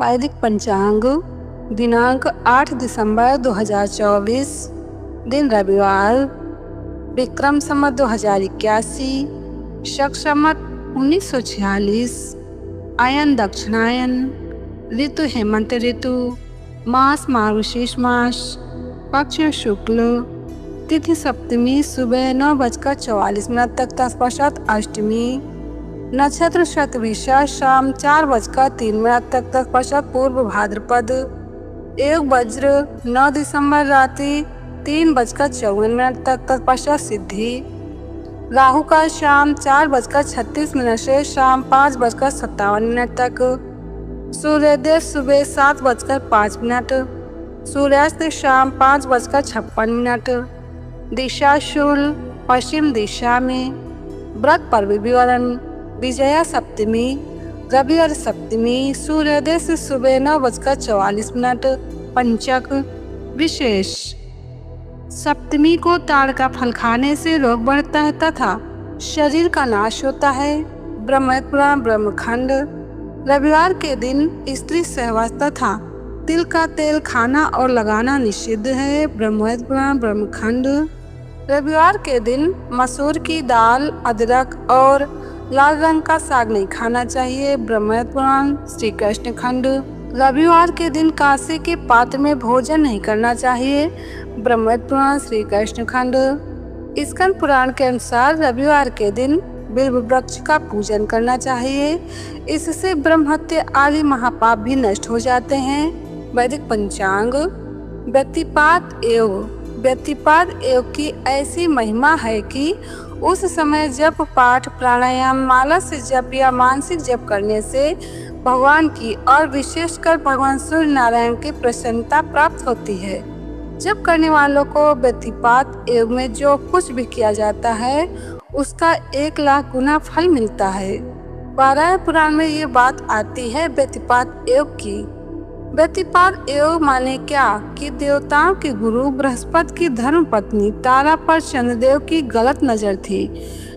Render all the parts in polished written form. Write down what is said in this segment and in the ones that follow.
वैदिक पंचांग दिनांक 8 दिसंबर 2024, दिन रविवार, विक्रम संवत 2081, शक संवत 1946, आयन दक्षिणायन, ऋतु हेमंत ऋतु, मास मार्गशीर्ष मास, पक्ष शुक्ल, तिथि सप्तमी सुबह 9:44 तक, तत्पश्चात अष्टमी, नक्षत्र शतभिषा शाम 4:03 तक, तत्पश्चात पूर्व भाद्रपद, योग वज्र 9 दिसंबर रात्रि 3:54 तक, तत्पश्चात सिद्धि, राहु का शाम 4:36 से शाम 5:57 तक, सूर्योदय सुबह 7:05, सूर्यास्त शाम 5:56, दिशा शूल पश्चिम दिशा में, व्रत पर विवरण, विजया सप्तमी, रविवार सप्तमी, सूर्योदय से सुबह 9:44, पंचक, विशेष। सप्तमी को ताड़ का फल खाने से रोग बढ़ता है तथा शरीर का नाश होता है। ब्रह्मपुराण ब्रह्मखंड। रविवार के दिन स्त्री सहवास तथा तिल का तेल खाना और लगाना निषिद्ध है। ब्रह्मपुराण ब्रह्मखंड। रविवार के दिन मसूर की दाल, अदरक और लाल रंग का साग नहीं खाना चाहिए। ब्रह्मपुराण श्री कृष्ण खंड। रविवार के दिन कांसे के पात्र में भोजन नहीं करना चाहिए। ब्रह्मपुराण श्री कृष्ण खंड। स्कंद पुराण के अनुसार रविवार के दिन बिल्व वृक्ष का पूजन करना चाहिए। इससे ब्रह्म हत्या आदि महापाप भी नष्ट हो जाते हैं। वैदिक पंचांग। व्यतिपात योग। व्यतिपात योग की ऐसी महिमा है कि उस समय जप पाठ, प्राणायाम, माला से जप या मानसिक जप करने से भगवान की और विशेषकर भगवान सूर्य नारायण की प्रसन्नता प्राप्त होती है। जप करने वालों को व्यतिपात योग में जो कुछ भी किया जाता है उसका 1,00,000 गुना फल मिलता है। 12वें पुराण में ये बात आती है व्यतिपात योग की। व्यतिपात योग माने क्या कि देवताओं के गुरु बृहस्पति की धर्म पत्नी तारा पर चंद्रदेव की गलत नजर थी,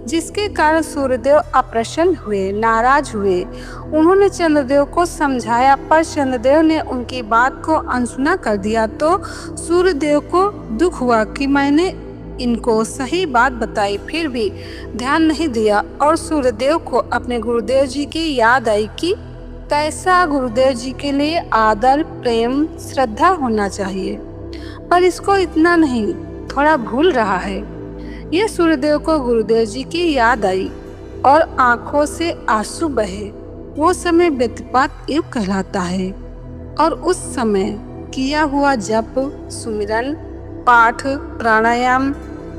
जिसके कारण सूर्यदेव अप्रसन्न हुए, नाराज हुए। उन्होंने चंद्रदेव को समझाया पर चंद्रदेव ने उनकी बात को अनसुना कर दिया तो सूर्यदेव को दुख हुआ कि मैंने इनको सही बात बताई, फिर भी ध्यान नहीं दिया और सूर्यदेव को अपने गुरुदेव जी की याद आई कि कैसा गुरुदेव जी के लिए आदर, प्रेम, श्रद्धा होना चाहिए, पर इसको इतना नहीं, थोड़ा भूल रहा है। ये सूर्यदेव को गुरुदेव जी की याद आई और आंखों से आंसू बहे। वो समय व्यतिपात योग कहलाता है और उस समय किया हुआ जप, सुमिरन, पाठ, प्राणायाम,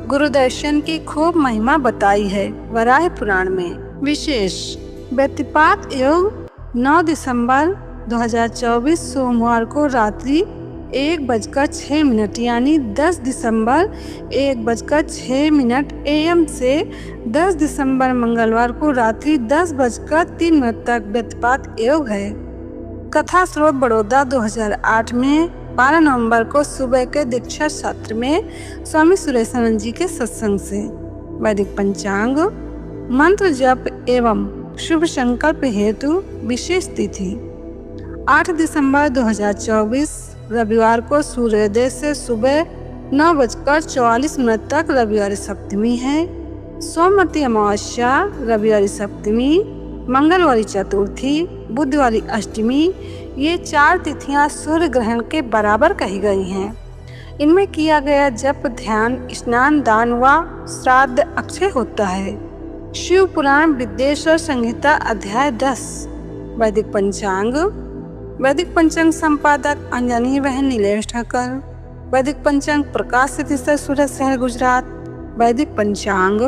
गुरुदर्शन की खूब महिमा बताई है वराह पुराण में। विशेष। व्यतिपात योग 9 दिसंबर 2024 सोमवार को रात्रि 1:06 यानी 10 दिसंबर 1:06 AM से 10 दिसंबर मंगलवार को रात्रि 10:03 तक व्यतिपात योग है। कथा स्रोत बड़ौदा 2008 में 12 नवंबर को सुबह के दीक्षा सत्र में स्वामी सुरेशानंद जी के सत्संग से। वैदिक पंचांग। मंत्र जप एवं शुभ संकल्प हेतु विशेष तिथि 8 दिसंबर 2024 रविवार को सूर्योदय से सुबह 9:44 तक रविवार सप्तमी है। सोमवती अमावस्या, रविवार सप्तमी, मंगलवारी चतुर्थी, बुधवारी अष्टमी, ये 4 तिथियां सूर्य ग्रहण के बराबर कही गई हैं। इनमें किया गया जप, ध्यान, स्नान, दान व श्राद्ध अक्षय होता है। शिव पुराण विद्येश्वर संहिता अध्याय 10। वैदिक पंचांग। वैदिक पंचांग संपादक अंजनी बहन नीलेश ठाकर। वैदिक पंचांग प्रकाश से सूरत शहर गुजरात। वैदिक पंचांग।